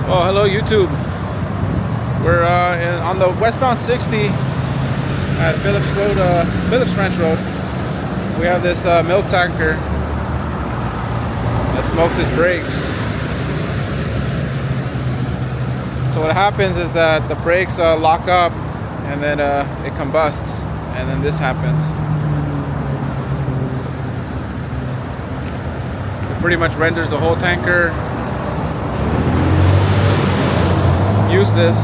Oh, hello YouTube. We're on the westbound 60 at Phillips Ranch Road. We have this milk tanker that smoked his brakes. So what happens is that the brakes lock up and then it combusts, and then this happens. It pretty much renders the whole tanker useless,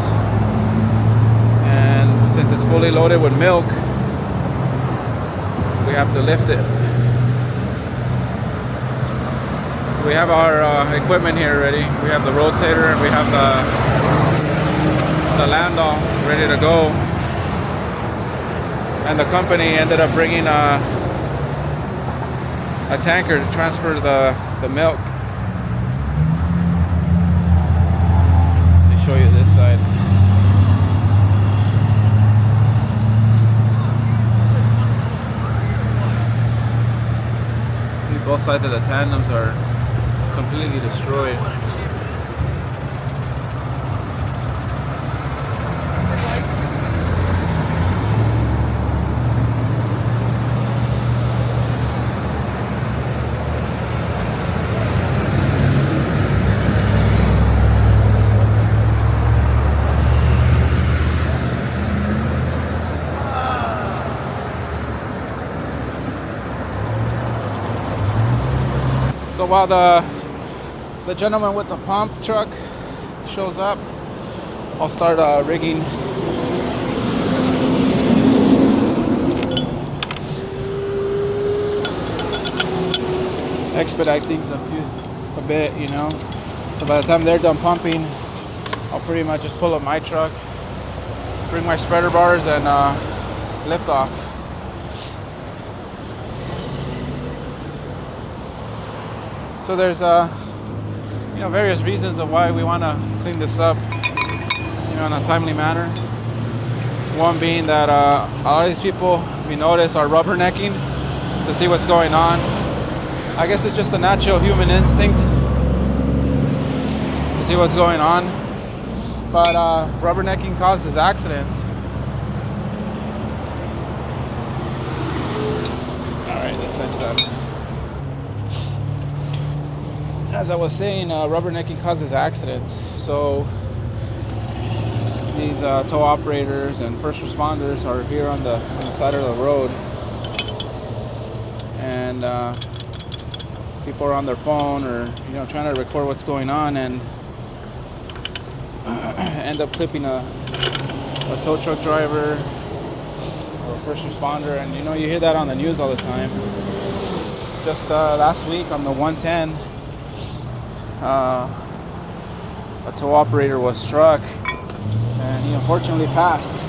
and since it's fully loaded with milk, we have to lift it. We have our equipment here ready. We have the rotator and we have the Landoll ready to go, and the company ended up bringing a tanker to transfer the milk. Show you this side. Both sides of the tandems are completely destroyed. So while the gentleman with the pump truck shows up, I'll start rigging. Expedite things a bit, you know. So by the time they're done pumping, I'll pretty much just pull up my truck, bring my spreader bars, and lift off. So there's various reasons of why we want to clean this up, in a timely manner. One being that a lot of these people, we notice, are rubbernecking to see what's going on. I guess it's just a natural human instinct to see what's going on, but rubbernecking causes accidents. All right, this side's done. As I was saying, rubbernecking causes accidents. So these tow operators and first responders are here on the side of the road, and people are on their phone or trying to record what's going on, and end up clipping a tow truck driver or a first responder. And you hear that on the news all the time. Just last week on the 110, a tow operator was struck, and he unfortunately passed.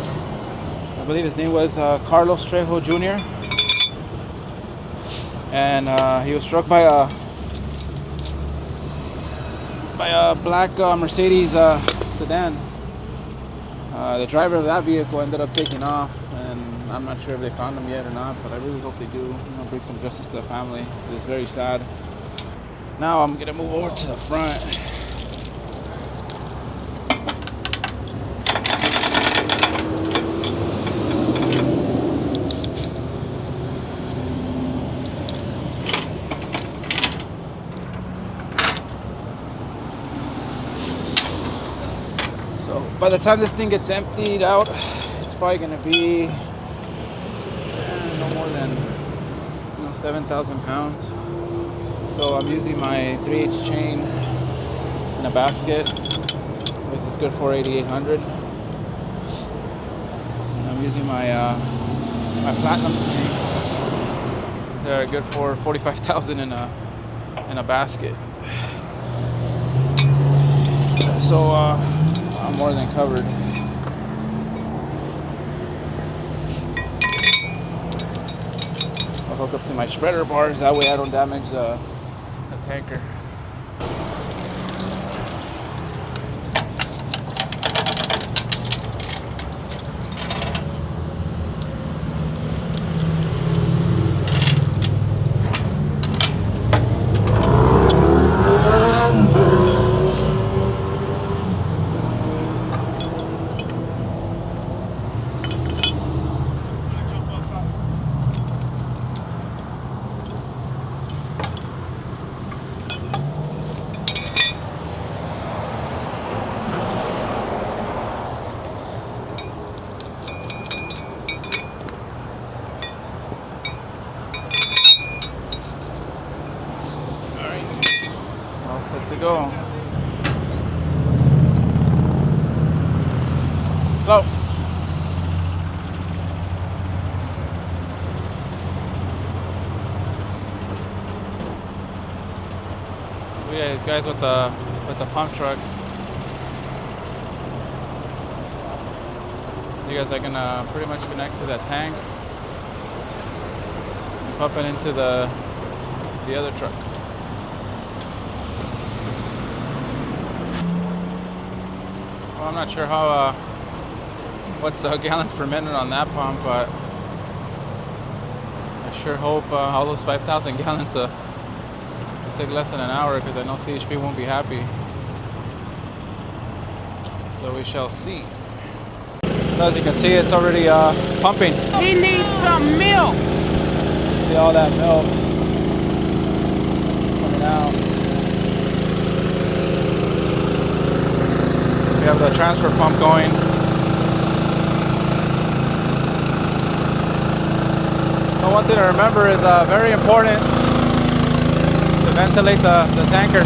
I believe his name was Carlos Trejo Jr. And he was struck by a black Mercedes sedan. The driver of that vehicle ended up taking off, and I'm not sure if they found him yet or not, but I really hope they do. Bring some justice to the family. It's very sad. Now I'm gonna move over to the front. So by the time this thing gets emptied out, it's probably gonna be no more than 7,000 pounds. So I'm using my 3/8 chain in a basket, which is good for 8,800. And I'm using my platinum snakes. They're good for 45,000 in a basket. So I'm more than covered. I'll hook up to my spreader bars, that way I don't damage the tanker. go. Hello. Yeah, these guys with the pump truck. You guys are gonna pretty much connect to that tank and pump it into the other truck. Well, I'm not sure how what's gallons per minute on that pump, but I sure hope all those 5,000 gallons will take less than an hour, because I know CHP won't be happy. So we shall see. So as you can see, it's already pumping. He needs some milk. See all that milk coming out. We have the transfer pump going. So one thing to remember is very important to ventilate the tanker.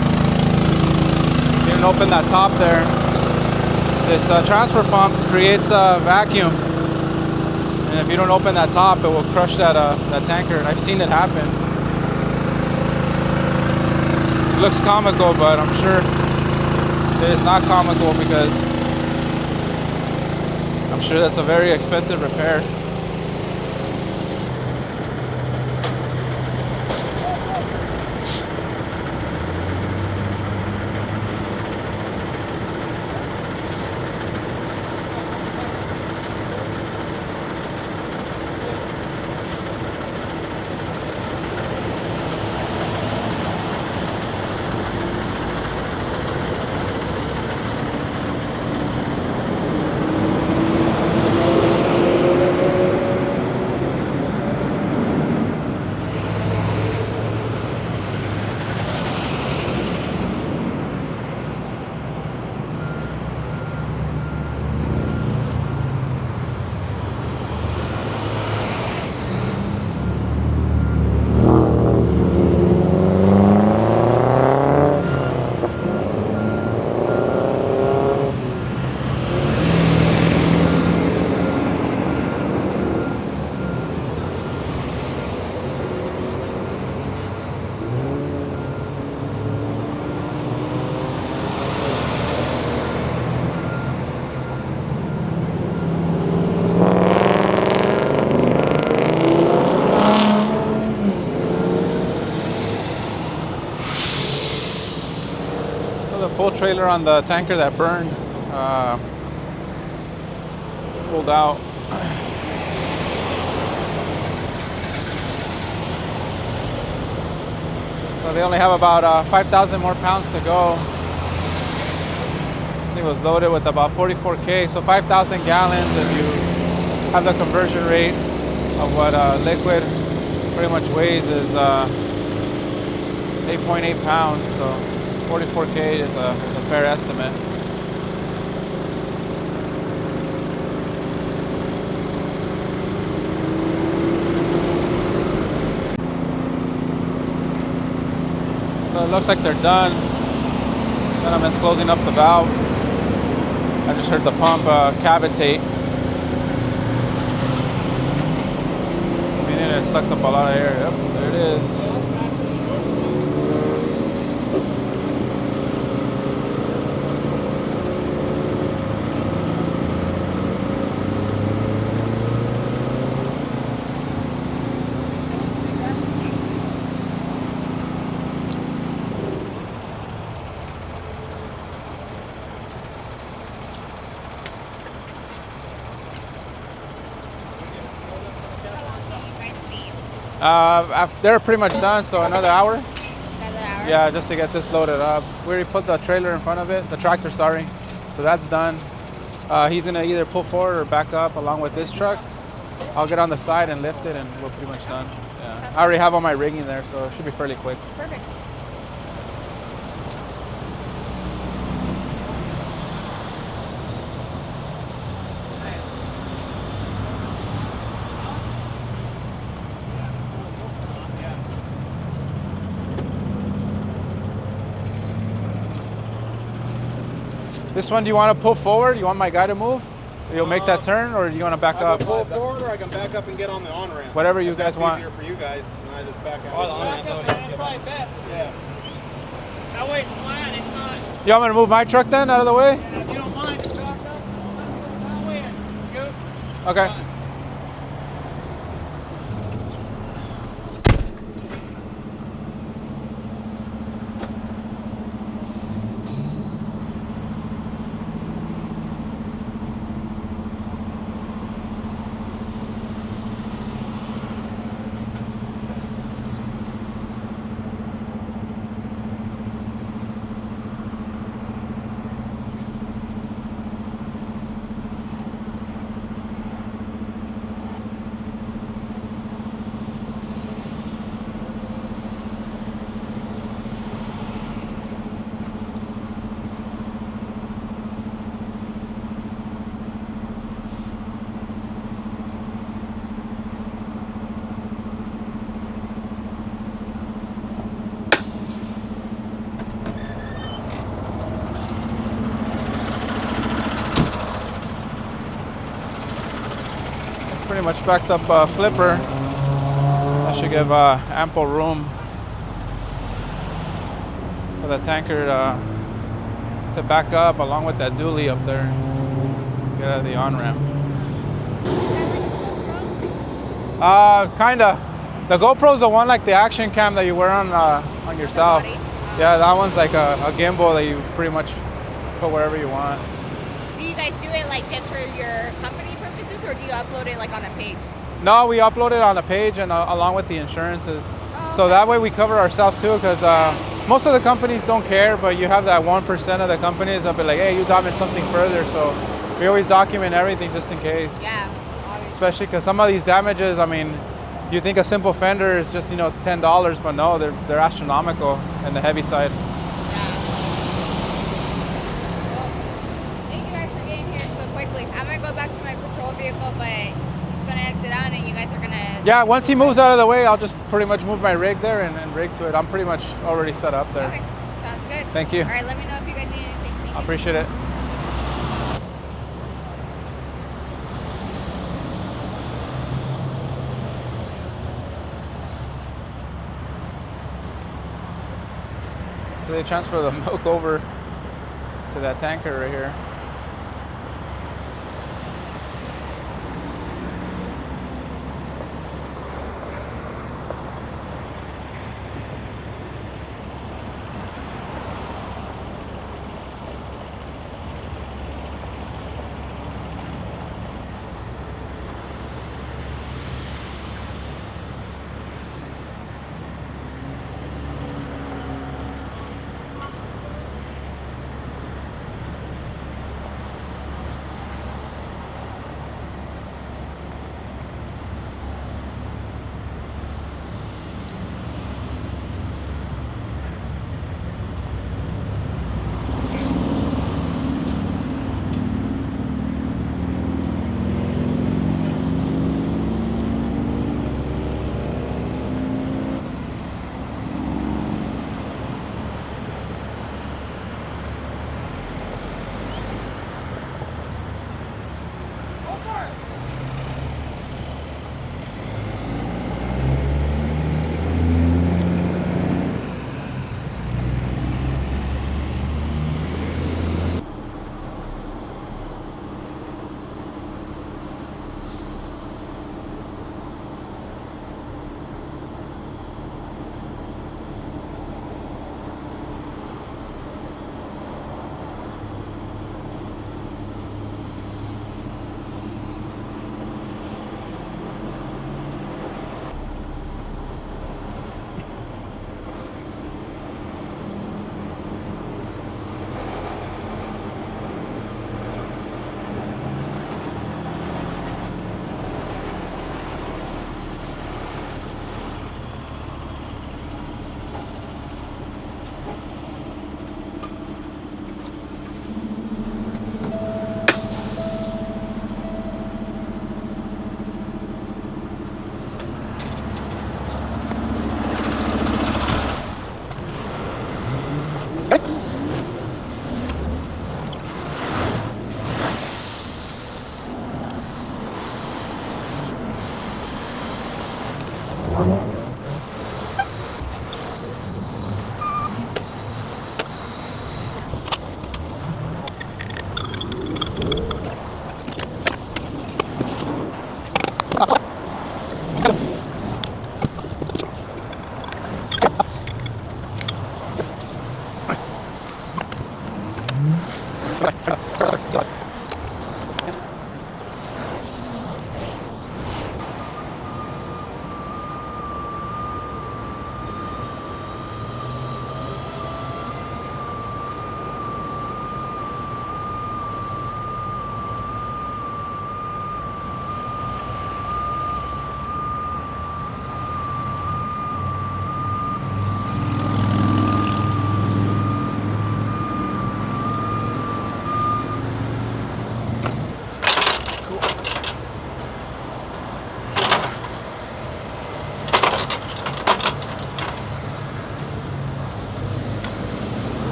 You can open that top there. This transfer pump creates a vacuum, and if you don't open that top, it will crush that tanker. And I've seen it happen. It looks comical, but I'm sure it is not comical, because I'm sure that's a very expensive repair. Pull trailer on the tanker that burned pulled out. So they only have about 5,000 more pounds to go. This thing was loaded with about 44K, so 5,000 gallons. If you have the conversion rate of what liquid pretty much weighs, is 8.8 pounds. So 44K is a fair estimate. So it looks like they're done. Gentleman's closing up the valve. I just heard the pump cavitate. Meaning it sucked up a lot of air. Yep, there it is. They're pretty much done, so another hour. Another hour? Yeah, just to get this loaded up. We already put the trailer in front of it, the tractor, sorry. So that's done. He's gonna either pull forward or back up along with this truck. I'll get on the side and lift it, and we're pretty much done. Yeah. I already have all my rigging there, so it should be fairly quick. Perfect. This one, do you want to pull forward? You want my guy to move? You'll make that turn, or do you want to back up? Pull forward, or I can back up and get on the on-ramp. Whatever you guys want. Easier for you guys, and I just back out. Oh, the on-ramp, that's probably best. Yeah. That way it's flat, it's not... You want me to move my truck then out of the way? Yeah, if you don't mind, just back up. That way and go. Okay. Pretty much backed up flipper. That should give ample room for the tanker to back up along with that dually up there. Get out of the on-ramp. Kinda. The GoPro's the one like the action cam that you wear on yourself. Yeah, that one's like a gimbal that you pretty much put wherever you want. Do you guys do it like just for your company purposes, or do you upload it like on a page? No, we upload it on a page and along with the insurances. So that way we cover ourselves too, because most of the companies don't care, but you have that 1% of the companies that'll be like, hey, you damaged something further. So we always document everything just in case. Yeah, obviously. Especially because some of these damages, I mean, you think a simple fender is just, $10, but no, they're astronomical in the heavy side. Thank you guys for getting here so quickly. I'm gonna go back to my patrol vehicle, but he's gonna exit out and you guys are gonna... Yeah, once he moves out of the way, I'll just pretty much move my rig there and rig to it. I'm pretty much already set up there. Okay, sounds good. Thank you. All right, let me know if you guys need anything. Thank I you. appreciate it. So they transfer the milk over to that tanker right here.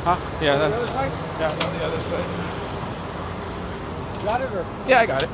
Huh? Yeah, The that's. other side? Yeah, on the other side. Got it or? Yeah, I got it.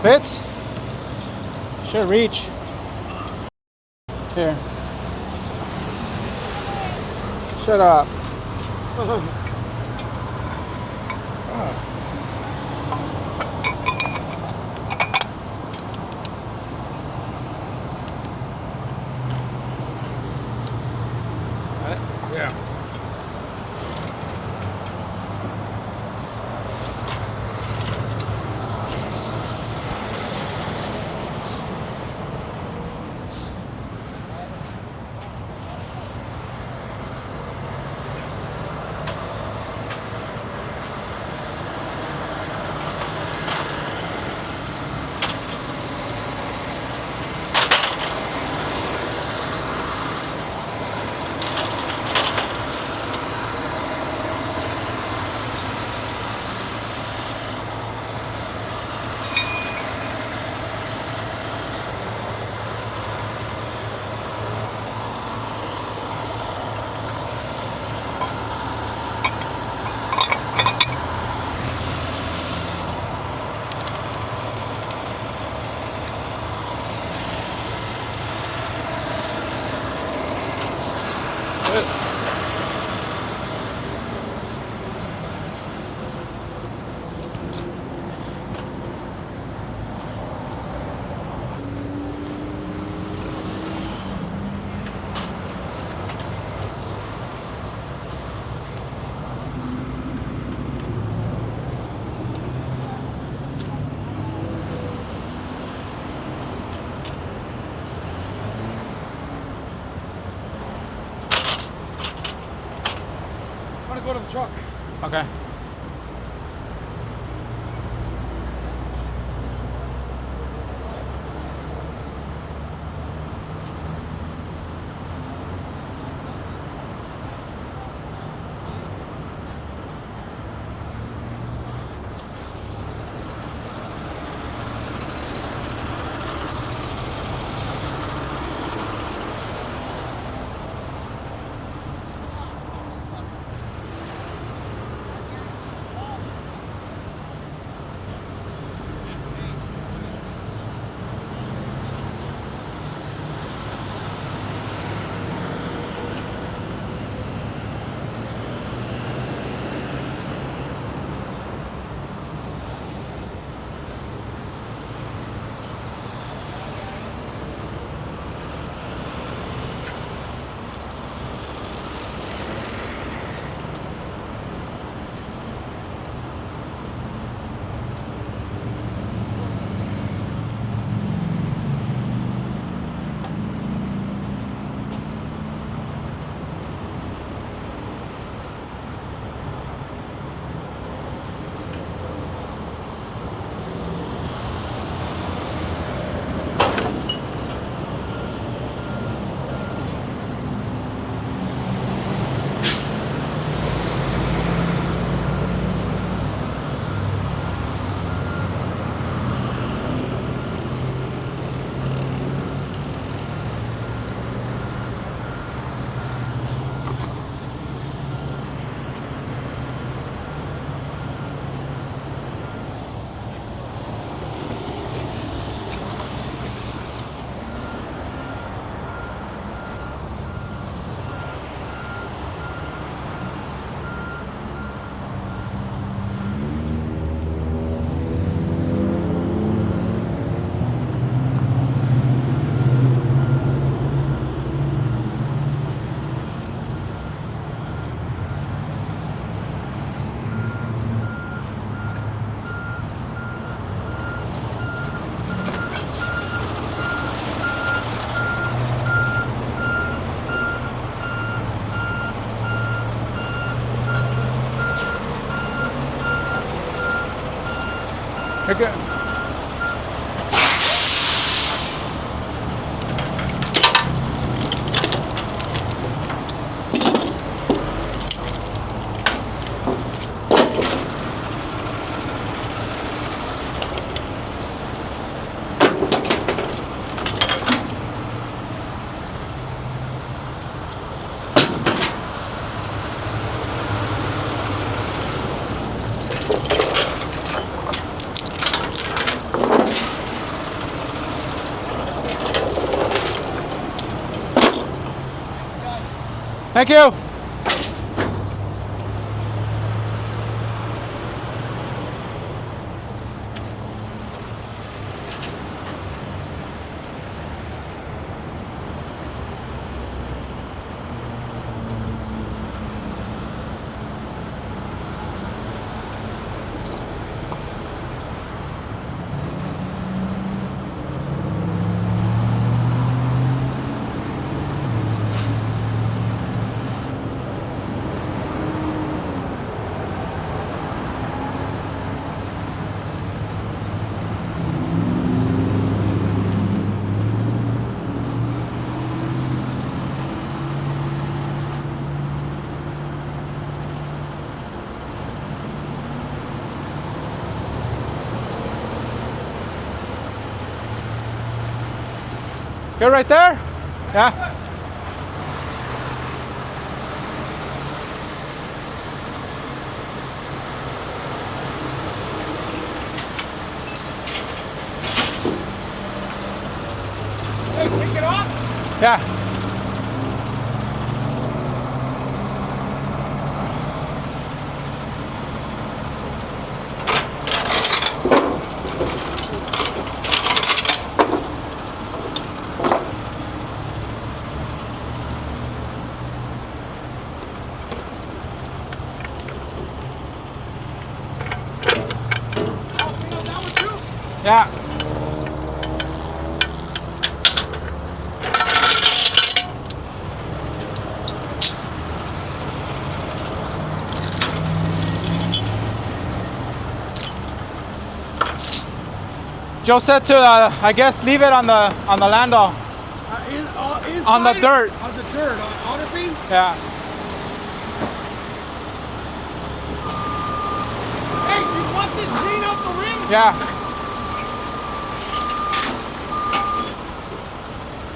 Fits? Should reach. Here. Shut up. Got it? Yeah. Good. I'm gonna go to the truck. Okay. Okay. Thank you. You're right there? Yeah. Hey, take it off. Yeah. Yeah. Joe said to, I guess, leave it on the Landoll. On the dirt. On the dirt, on outer beam? Yeah. Hey, you want this chain out the ring? Yeah.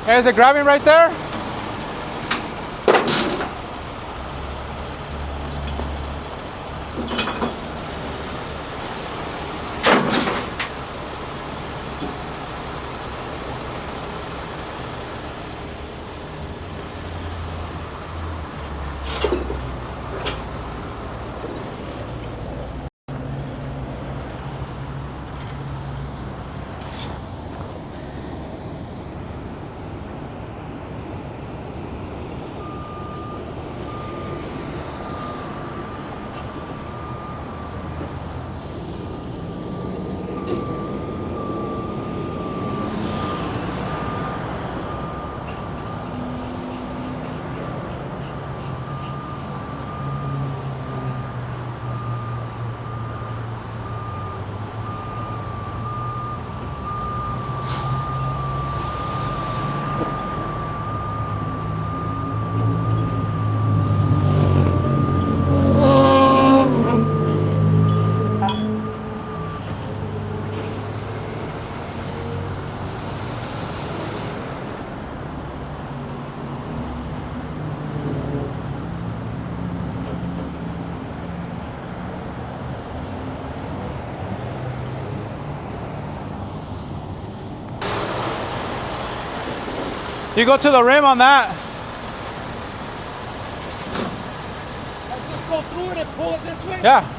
Hey, is it grabbing right there? You go to the rim on that. I'll just go through it and pull it this way? Yeah.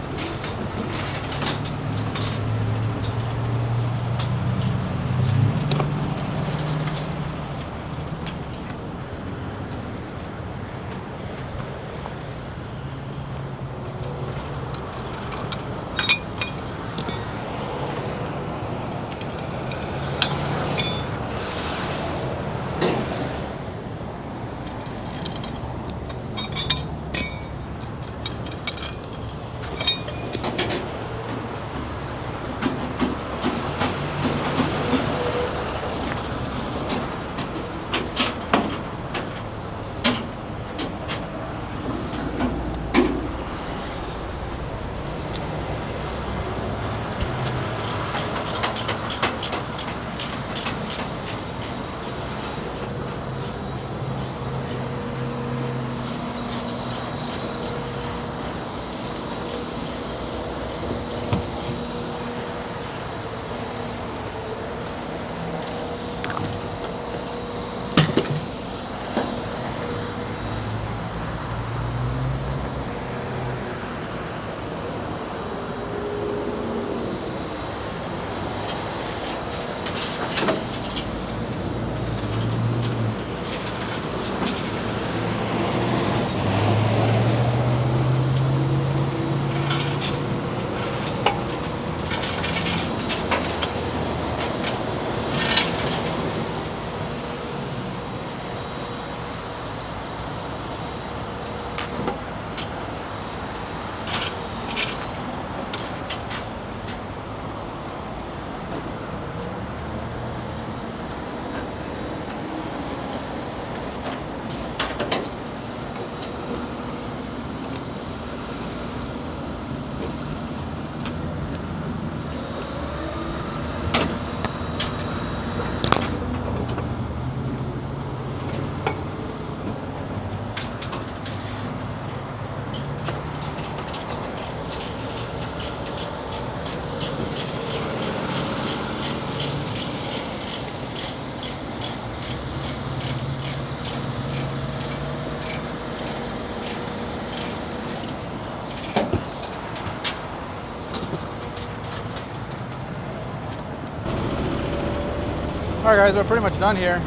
All right, guys, we're pretty much done here.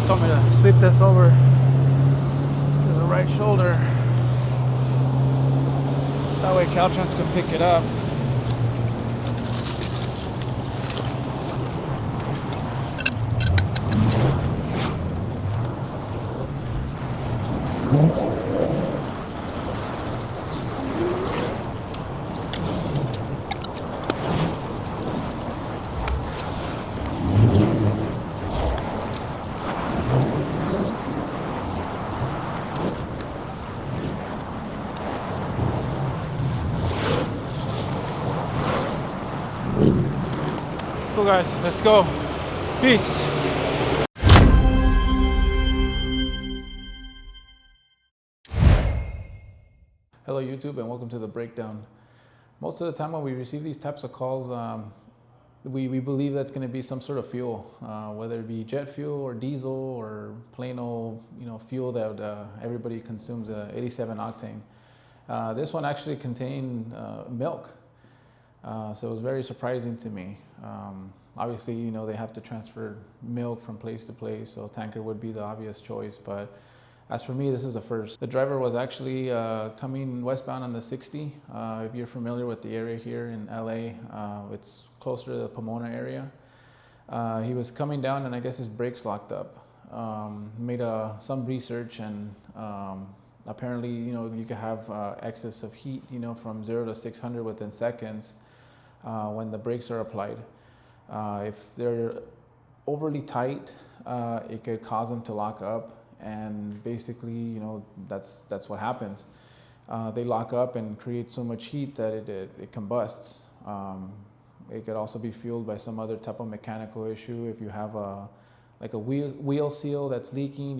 told me to sweep this over to the right shoulder. That way Caltrans can pick it up. Cool guys, let's go. Peace. Hello YouTube and welcome to the breakdown. Most of the time when we receive these types of calls, we believe that's going to be some sort of fuel, whether it be jet fuel or diesel or plain old fuel that everybody consumes, 87 octane. This one actually contained milk. So it was very surprising to me. Obviously, they have to transfer milk from place to place, so tanker would be the obvious choice. But as for me, this is a first. The driver was actually coming westbound on the 60. If you're familiar with the area here in LA, it's closer to the Pomona area. He was coming down and I guess his brakes locked up. Made some research and apparently, you could have excess of heat, from 0 to 600 within seconds when the brakes are applied. If they're overly tight, it could cause them to lock up, and basically, that's what happens. They lock up and create so much heat that it combusts. It could also be fueled by some other type of mechanical issue. If you have a wheel seal that's leaking,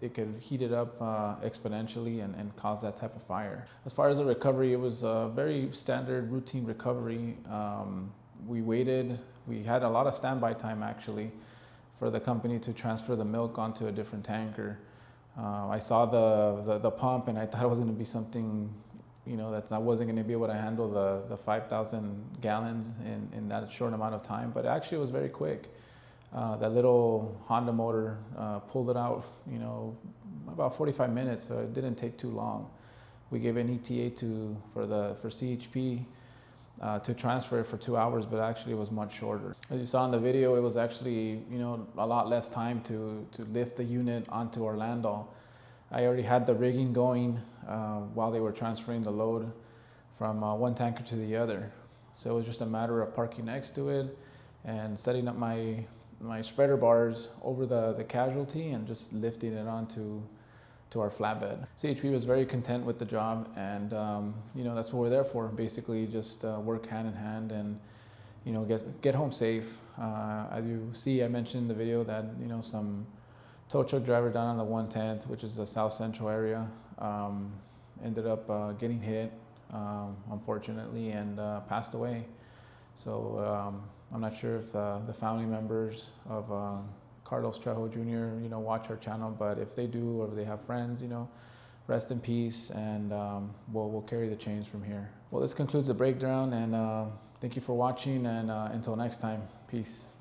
it could heat it up exponentially and cause that type of fire. As far as the recovery, it was a very standard routine recovery. We waited. We had a lot of standby time actually for the company to transfer the milk onto a different tanker. I saw the pump and I thought it was going to be something, that I wasn't going to be able to handle the 5,000 gallons in that short amount of time, but actually it was very quick. That little Honda motor pulled it out, about 45 minutes, so it didn't take too long. We gave an ETA for CHP to transfer it for 2 hours, but actually it was much shorter. As you saw in the video, it was actually, a lot less time to lift the unit onto our Landoll. I already had the rigging going while they were transferring the load from one tanker to the other. So it was just a matter of parking next to it and setting up my spreader bars over the casualty and just lifting it onto our flatbed. CHP was very content with the job, and that's what we're there for. Basically, just work hand in hand and get home safe. As you see, I mentioned in the video that some tow truck driver down on the 110th, which is the south central area, ended up getting hit, unfortunately, and passed away. So I'm not sure if the family members of Carlos Trejo Jr. Watch our channel, but if they do, or if they have friends, rest in peace, and we'll carry the chains from here. Well, this concludes the breakdown, and thank you for watching, and until next time, peace.